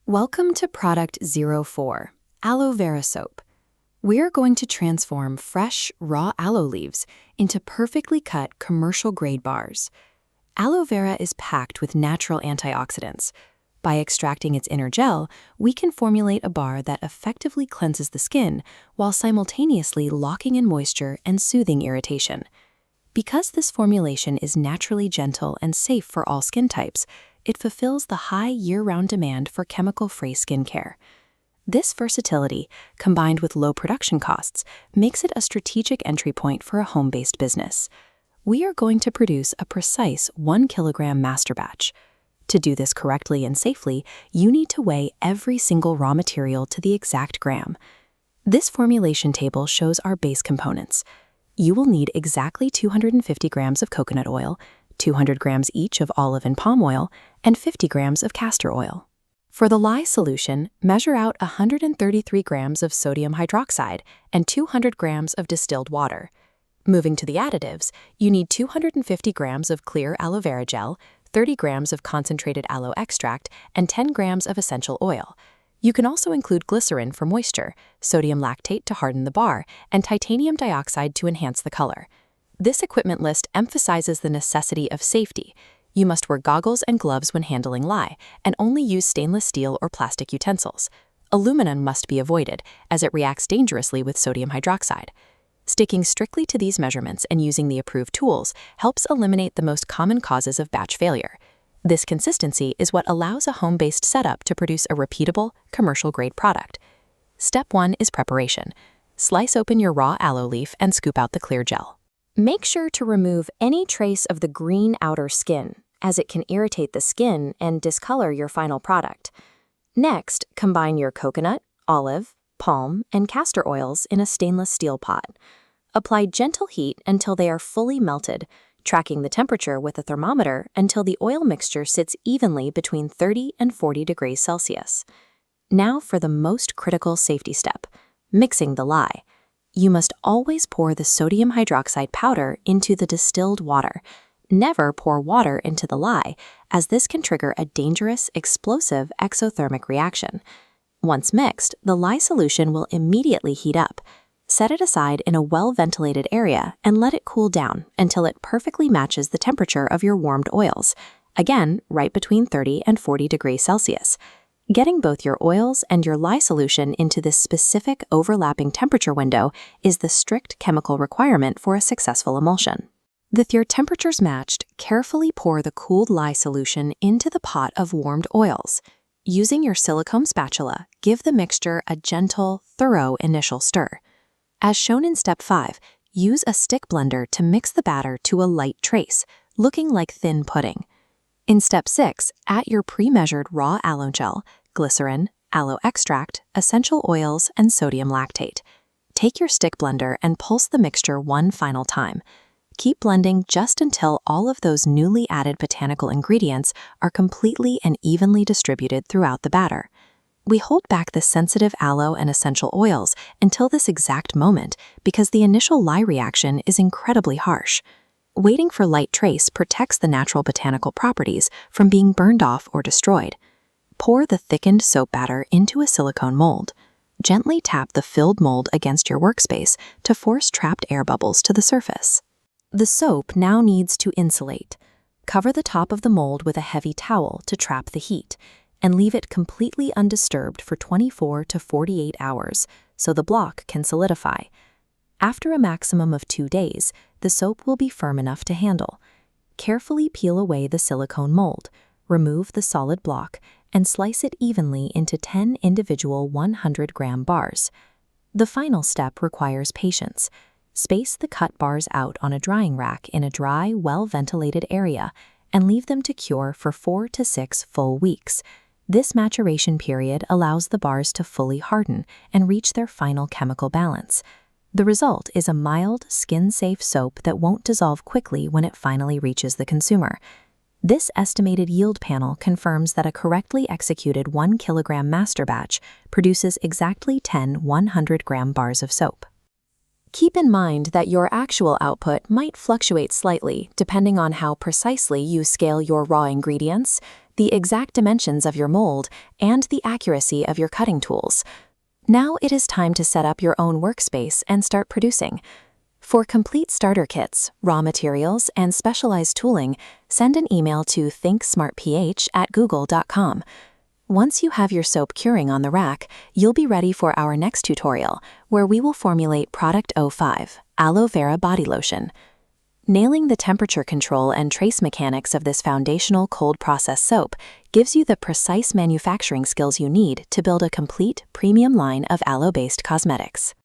Welcome to Product 04, Aloe Vera Soap. We're going to transform fresh, raw aloe leaves into perfectly cut commercial-grade bars. Aloe vera is packed with natural antioxidants. By extracting its inner gel, we can formulate a bar that effectively cleanses the skin while simultaneously locking in moisture and soothing irritation. Because this formulation is naturally gentle and safe for all skin types, it fulfills the high year-round demand for chemical-free skincare. This versatility, combined with low production costs, makes it a strategic entry point for a home-based business. We are going to produce a precise 1 kilogram master batch. To do this correctly and safely, you need to weigh every single raw material to the exact gram. This formulation table shows our base components. You will need exactly 250 grams of coconut oil, 200 grams each of olive and palm oil, and 50 grams of castor oil. For the lye solution, measure out 133 grams of sodium hydroxide and 200 grams of distilled water. Moving to the additives, you need 250 grams of clear aloe vera gel, 30 grams of concentrated aloe extract, and 10 grams of essential oil. You can also include glycerin for moisture, sodium lactate to harden the bar, and titanium dioxide to enhance the color. This equipment list emphasizes the necessity of safety. You must wear goggles and gloves when handling lye, and only use stainless steel or plastic utensils. Aluminum must be avoided, as it reacts dangerously with sodium hydroxide. Sticking strictly to these measurements and using the approved tools helps eliminate the most common causes of batch failure. This consistency is what allows a home-based setup to produce a repeatable, commercial-grade product. Step 1 is preparation. Slice open your raw aloe leaf and scoop out the clear gel. Make sure to remove any trace of the green outer skin, as it can irritate the skin and discolor your final product. Next, combine your coconut, olive, palm, and castor oils in a stainless steel pot. Apply gentle heat until they are fully melted, tracking the temperature with a thermometer until the oil mixture sits evenly between 30 and 40 degrees Celsius. Now for the most critical safety step, mixing the lye. You must always pour the sodium hydroxide powder into the distilled water. Never pour water into the lye, as this can trigger a dangerous, explosive exothermic reaction. Once mixed, the lye solution will immediately heat up. Set it aside in a well-ventilated area and let it cool down until it perfectly matches the temperature of your warmed oils. Again, right between 30 and 40 degrees Celsius. Getting both your oils and your lye solution into this specific overlapping temperature window is the strict chemical requirement for a successful emulsion. With your temperatures matched, carefully pour the cooled lye solution into the pot of warmed oils. Using your silicone spatula, give the mixture a gentle, thorough initial stir. As shown in Step 5, use a stick blender to mix the batter to a light trace, looking like thin pudding. In Step 6, add your pre-measured raw aloe gel, glycerin, aloe extract, essential oils, and sodium lactate. Take your stick blender and pulse the mixture one final time. Keep blending just until all of those newly added botanical ingredients are completely and evenly distributed throughout the batter. We hold back the sensitive aloe and essential oils until this exact moment because the initial lye reaction is incredibly harsh. Waiting for light trace protects the natural botanical properties from being burned off or destroyed. Pour the thickened soap batter into a silicone mold. Gently tap the filled mold against your workspace to force trapped air bubbles to the surface. The soap now needs to insulate. Cover the top of the mold with a heavy towel to trap the heat, and leave it completely undisturbed for 24 to 48 hours so the block can solidify. After a maximum of 2 days, the soap will be firm enough to handle. Carefully peel away the silicone mold, remove the solid block, and slice it evenly into 10 individual 100-gram bars. The final step requires patience. Space the cut bars out on a drying rack in a dry, well-ventilated area and leave them to cure for 4 to 6 full weeks. This maturation period allows the bars to fully harden and reach their final chemical balance. The result is a mild, skin-safe soap that won't dissolve quickly when it finally reaches the consumer. This estimated yield panel confirms that a correctly executed 1 kilogram master batch produces exactly 10 100-gram bars of soap. Keep in mind that your actual output might fluctuate slightly depending on how precisely you scale your raw ingredients, the exact dimensions of your mold, and the accuracy of your cutting tools. Now it is time to set up your own workspace and start producing. For complete starter kits, raw materials, and specialized tooling, send an email to thinksmartph@google.com. Once you have your soap curing on the rack, you'll be ready for our next tutorial, where we will formulate Product 05, Aloe Vera Body Lotion. Nailing the temperature control and trace mechanics of this foundational cold process soap gives you the precise manufacturing skills you need to build a complete, premium line of aloe-based cosmetics.